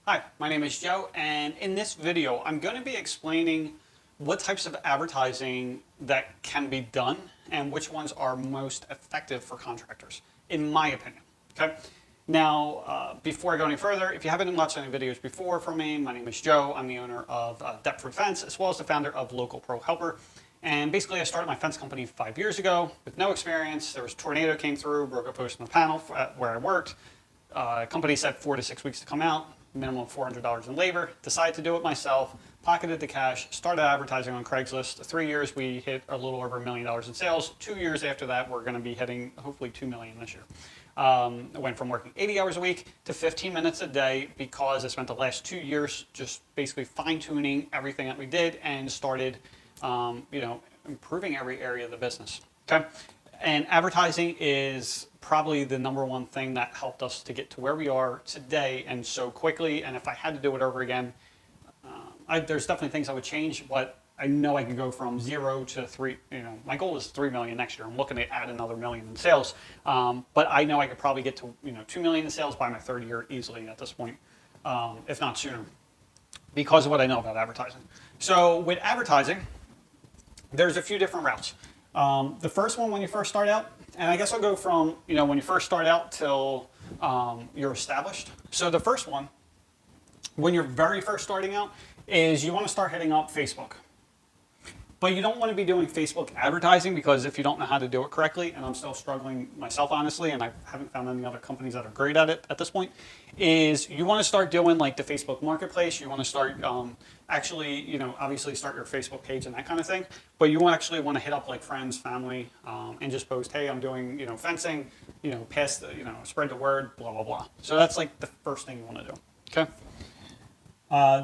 Hi, my name is Joe, and in this video, I'm going to be explaining what types of advertising that can be done and which ones are most effective for contractors, in my opinion. Okay. Now, before I go any further, if you haven't watched any videos before from me, my name is Joe. I'm the owner of Deptford Fence, as well as the founder of Local Pro Helper. And basically, I started my fence company 5 years ago with no experience. There was a tornado came through, broke a post in the panel where I worked. Company said 4 to 6 weeks to come out. Minimum of $400 in labor, decided to do it myself, pocketed the cash, started advertising on Craigslist. 3 years, we hit a little over $1 million in sales. 2 years after that, we're going to be hitting hopefully $2 million this year. I went from working 80 hours a week to 15 minutes a day because I spent the last 2 years just basically fine-tuning everything that we did and started, improving every area of the business. Okay. And advertising is probably the number one thing that helped us to get to where we are today and so quickly. And if I had to do it over again, there's definitely things I would change, but I know I could go from 0 to 3. My goal is 3 million next year. I'm looking to add another million in sales. But I know I could probably get to 2 million in sales by my third year easily at this point, if not sooner, because of what I know about advertising. So with advertising, there's a few different routes. The first one, when you first start out, and I guess I'll go from, when you first start out till you're established. So the first one, when you're very first starting out, is you want to start hitting up Facebook. But you don't want to be doing Facebook advertising because if you don't know how to do it correctly, and I'm still struggling myself, honestly, and I haven't found any other companies that are great at it at this point, is you want to start doing like the Facebook Marketplace. You want to start actually, obviously start your Facebook page and that kind of thing. But you actually want to hit up like friends, family, and just post, hey, I'm doing, fencing, pass the, spread the word, blah, blah, blah. So that's like the first thing you want to do. Okay.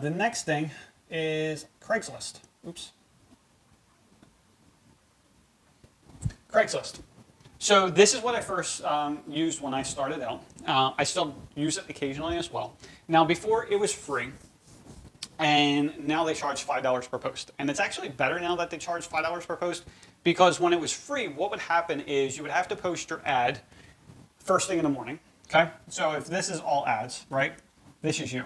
The next thing is Craigslist. Oops. Craigslist. So this is what I first used when I started out. I still use it occasionally as well. Now before it was free, and now they charge $5 per post. And it's actually better now that they charge $5 per post, because when it was free, what would happen is you would have to post your ad first thing in the morning. Okay. So if this is all ads, right? This is you.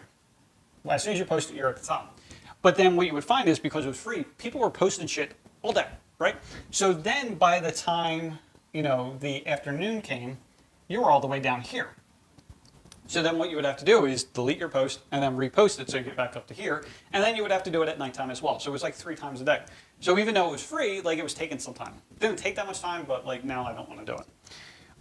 Well, as soon as you post it, you're at the top. But then what you would find is because it was free, people were posting shit all day. Right? So then by the time, the afternoon came, you were all the way down here. So then what you would have to do is delete your post and then repost it so you get back up to here. And then you would have to do it at nighttime as well. So it was like 3 times a day. So even though it was free, like it was taking some time. It didn't take that much time, but like now I don't want to do it.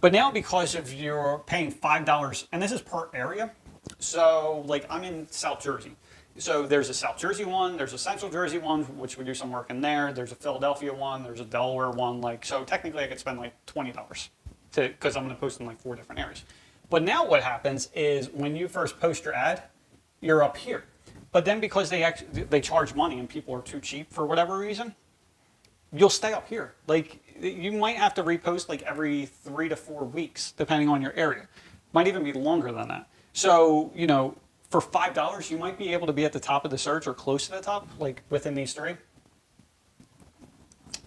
But now because if you're paying $5, and this is per area. So like I'm in South Jersey. So there's a South Jersey one, there's a Central Jersey one, which we do some work in there. There's a Philadelphia one, there's a Delaware one. So technically I could spend like $20 because I'm going to post in like 4 different areas. But now what happens is when you first post your ad, you're up here. But then because they charge money and people are too cheap for whatever reason, you'll stay up here. Like you might have to repost like every 3 to 4 weeks, depending on your area. Might even be longer than that. So, for $5, you might be able to be at the top of the search or close to the top, like within these 3,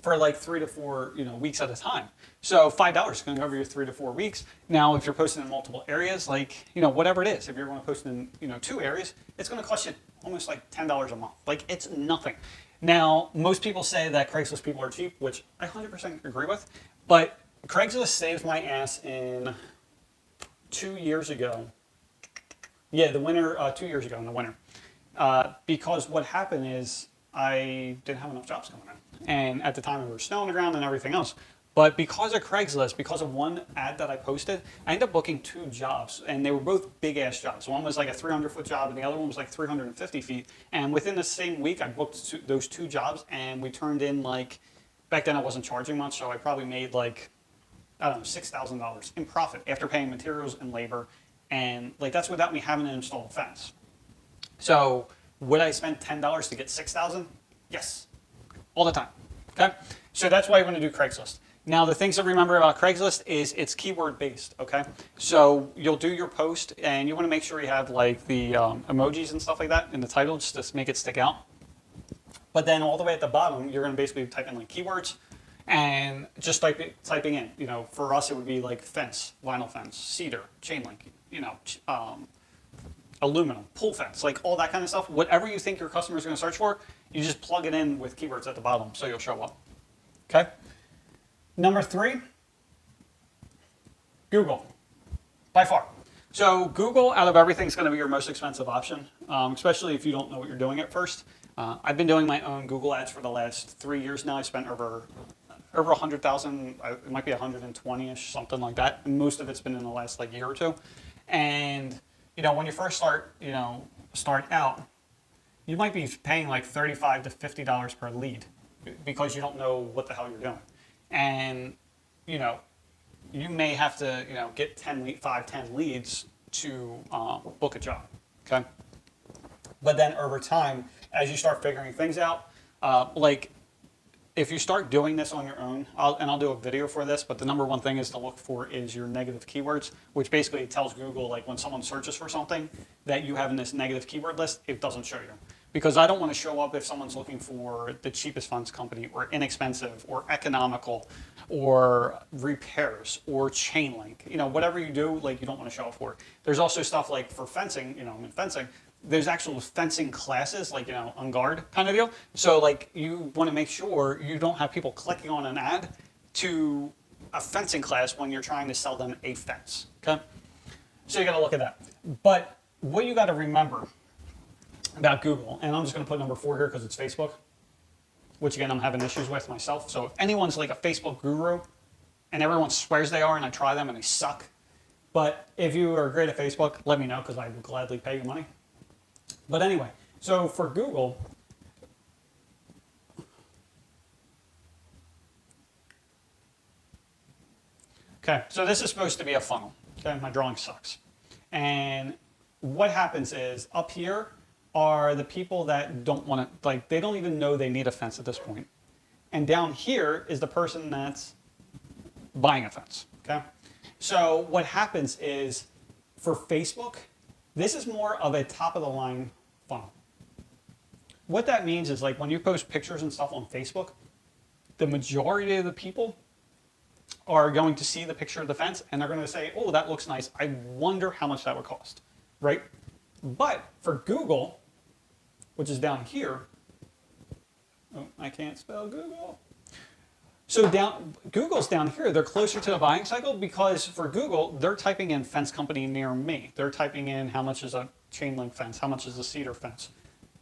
for like 3 to 4, weeks at a time. So $5 is going to cover your 3 to 4 weeks. Now, if you're posting in multiple areas, like, whatever it is, if you're going to post in, 2 areas, it's going to cost you almost like $10 a month. Like it's nothing. Now, most people say that Craigslist people are cheap, which I 100% agree with, but Craigslist saved my ass in 2 years ago. Yeah, the winter, 2 years ago in the winter. Because what happened is I didn't have enough jobs coming in. And at the time, there was snow on the ground and everything else. But because of Craigslist, because of one ad that I posted, I ended up booking 2 jobs. And they were both big-ass jobs. One was like a 300-foot job, and the other one was like 350 feet. And within the same week, I booked those 2 jobs, and we turned in like, back then I wasn't charging much, so I probably made like, I don't know, $6,000 in profit after paying materials and labor. And like that's without me having to install a fence. So would I spend $10 to get $6,000? Yes, all the time. Okay, so that's why you want to do Craigslist. Now the things to remember about Craigslist is it's keyword based. Okay, so you'll do your post and you want to make sure you have like the emojis and stuff like that in the title just to make it stick out. But then all the way at the bottom, you're going to basically type in like keywords and just typing in. For us it would be like fence, vinyl fence, cedar, chain link. aluminum, pool fence, like all that kind of stuff. Whatever you think your customer is going to search for, you just plug it in with keywords at the bottom so you'll show up. Okay? Number 3, Google, by far. So Google, out of everything, is going to be your most expensive option, especially if you don't know what you're doing at first. I've been doing my own Google ads for the last 3 years now. I spent over 100,000, it might be 120-ish, something like that. And most of it's been in the last like year or two. And when you first start out, you might be paying like $35 to $50 per lead because you don't know what the hell you're doing. And you may have to get 10 leads to book a job. Okay. But then over time, as you start figuring things out, like if you start doing this on your own, I'll do a video for this, but the number one thing is to look for is your negative keywords, which basically tells Google, like when someone searches for something that you have in this negative keyword list, it doesn't show you. Because I don't want to show up if someone's looking for the cheapest funds company or inexpensive or economical or repairs or chain link. Whatever you do, like you don't want to show up for. There's also stuff like for fencing, in fencing, there's actual fencing classes, like, on guard kind of deal. So like you want to make sure you don't have people clicking on an ad to a fencing class when you're trying to sell them a fence, okay? So you got to look at that. But what you got to remember about Google, and I'm just going to put number 4 here because it's Facebook, which again, I'm having issues with myself. So if anyone's like a Facebook guru and everyone swears they are and I try them and they suck, but if you are great at Facebook, let me know because I will gladly pay you money. But anyway, so for Google, okay, so this is supposed to be a funnel. Okay, my drawing sucks. And what happens is up here are the people that don't want to, like, they don't even know they need a fence at this point. And down here is the person that's buying a fence, okay? So what happens is for Facebook, this is more of a top of the line funnel. What that means is like when you post pictures and stuff on Facebook, the majority of the people are going to see the picture of the fence and they're going to say, oh, that looks nice. I wonder how much that would cost, right? But for Google, which is down here, oh, I can't spell Google. So Google's down here, they're closer to the buying cycle because for Google, they're typing in fence company near me. They're typing in how much is a chain link fence, how much is a cedar fence.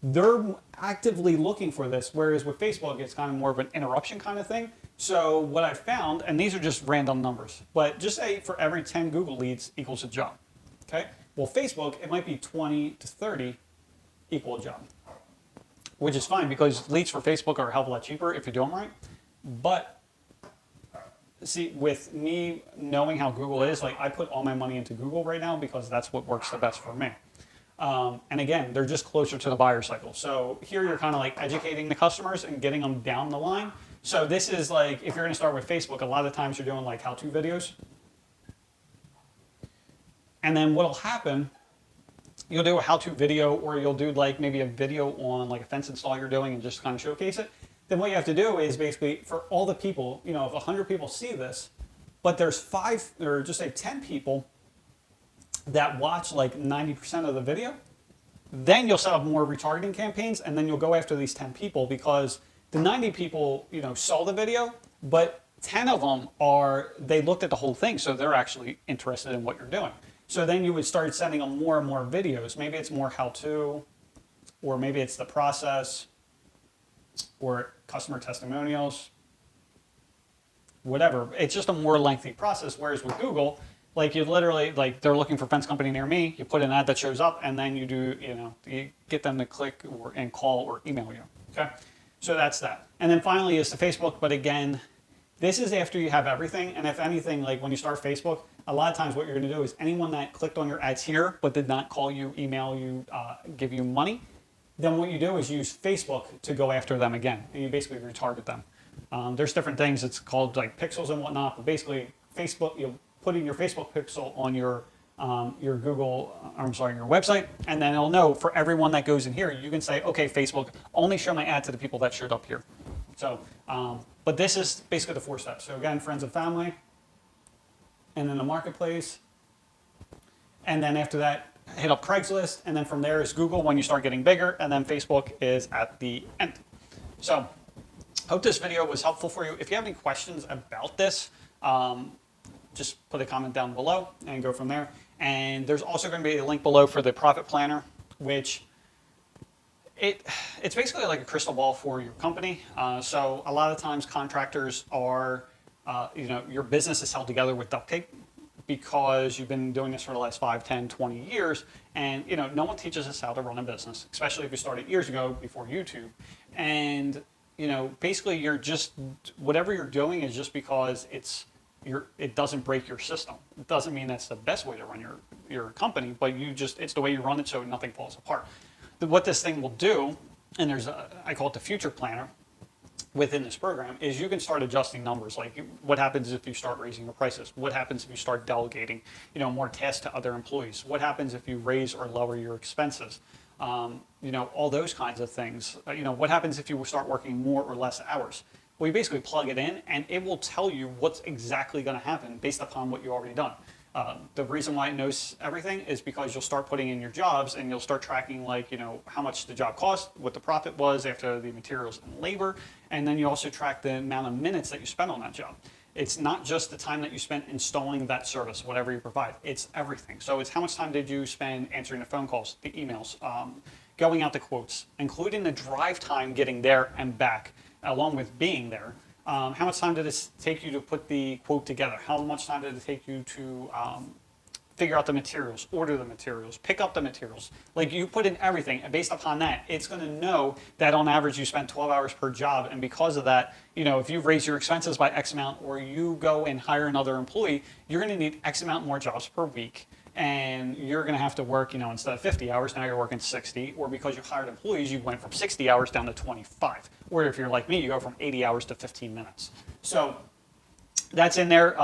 They're actively looking for this, whereas with Facebook, it's kind of more of an interruption kind of thing. So what I found, and these are just random numbers, but just say for every 10 Google leads equals a job, okay? Well, Facebook, it might be 20 to 30 equal a job, which is fine because leads for Facebook are a hell of a lot cheaper if you do them right. But see, with me knowing how Google is, like I put all my money into Google right now because that's what works the best for me. And again, they're just closer to the buyer cycle. So here you're kind of like educating the customers and getting them down the line. So this is like, if you're going to start with Facebook, a lot of times you're doing like how-to videos. And then what'll happen, you'll do a how-to video or you'll do like maybe a video on like a fence install you're doing and just kind of showcase it. Then what you have to do is basically for all the people, if 100 people see this, but there's 5 or just say 10 people that watch like 90% of the video, then you'll set up more retargeting campaigns and then you'll go after these 10 people because the 90 people, saw the video, but 10 of them they looked at the whole thing, so they're actually interested in what you're doing. So then you would start sending them more and more videos. Maybe it's more how-to, or maybe it's the process, or customer testimonials, whatever. It's just a more lengthy process, whereas with Google, like you literally, like they're looking for fence company near me, you put an ad that shows up, and then you do, you get them to click and call or email you, okay? So that's that. And then finally is the Facebook, but again, this is after you have everything, and if anything, like when you start Facebook, a lot of times what you're gonna do is anyone that clicked on your ads here, but did not call you, email you, give you money, then what you do is use Facebook to go after them again, and you basically retarget them. There's different things, it's called like pixels and whatnot, but basically Facebook, you're putting your Facebook pixel on your your website, and then it'll know for everyone that goes in here, you can say, okay, Facebook, only show my ad to the people that showed up here. So, but this is basically the 4 steps. So again, friends and family, and then the marketplace, and then after that, hit up Craigslist, and then from there is Google when you start getting bigger, and then Facebook is at the end. So hope this video was helpful for you. If you have any questions about this, just put a comment down below and go from there. And there's also going to be a link below for the profit planner, which it's basically like a crystal ball for your company. So a lot of times contractors are, your business is held together with duct tape because you've been doing this for the last 5, 10, 20 years. And, no one teaches us how to run a business, especially if you started years ago before YouTube. And, basically you're just, whatever you're doing is just because it doesn't break your system. It doesn't mean that's the best way to run your company, but it's the way you run it so nothing falls apart. What this thing will do, and I call it the future planner within this program, is you can start adjusting numbers. Like what happens if you start raising your prices? What happens if you start delegating, more tasks to other employees? What happens if you raise or lower your expenses? All those kinds of things. What happens if you start working more or less hours? Well, you basically plug it in and it will tell you what's exactly going to happen based upon what you've already done. The reason why it knows everything is because you'll start putting in your jobs and you'll start tracking how much the job cost, what the profit was after the materials and labor, and then you also track the amount of minutes that you spent on that job. It's not just the time that you spent installing that service, whatever you provide, it's everything. So it's how much time did you spend answering the phone calls, the emails, going out the quotes, including the drive time getting there and back, along with being there. How much time did it take you to put the quote together? How much time did it take you to figure out the materials, order the materials, pick up the materials? Like you put in everything, and based upon that, it's going to know that on average you spend 12 hours per job, and because of that, if you raise your expenses by X amount or you go and hire another employee, you're going to need X amount more jobs per week. And you're going to have to work, instead of 50 hours, now you're working 60, or because you hired employees, you went from 60 hours down to 25. Or if you're like me, you go from 80 hours to 15 minutes. So that's in there.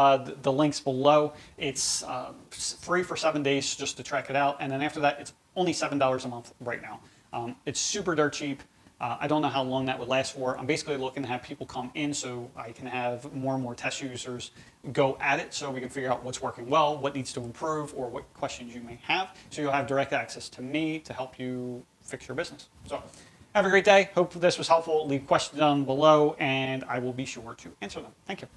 The link's below. It's free for 7 days just to check it out. And then after that, it's only $7 a month right now. It's super dirt cheap. I don't know how long that would last for. I'm basically looking to have people come in so I can have more and more test users go at it so we can figure out what's working well, what needs to improve, or what questions you may have. So you'll have direct access to me to help you fix your business. So have a great day. Hope this was helpful. Leave questions down below and I will be sure to answer them. Thank you.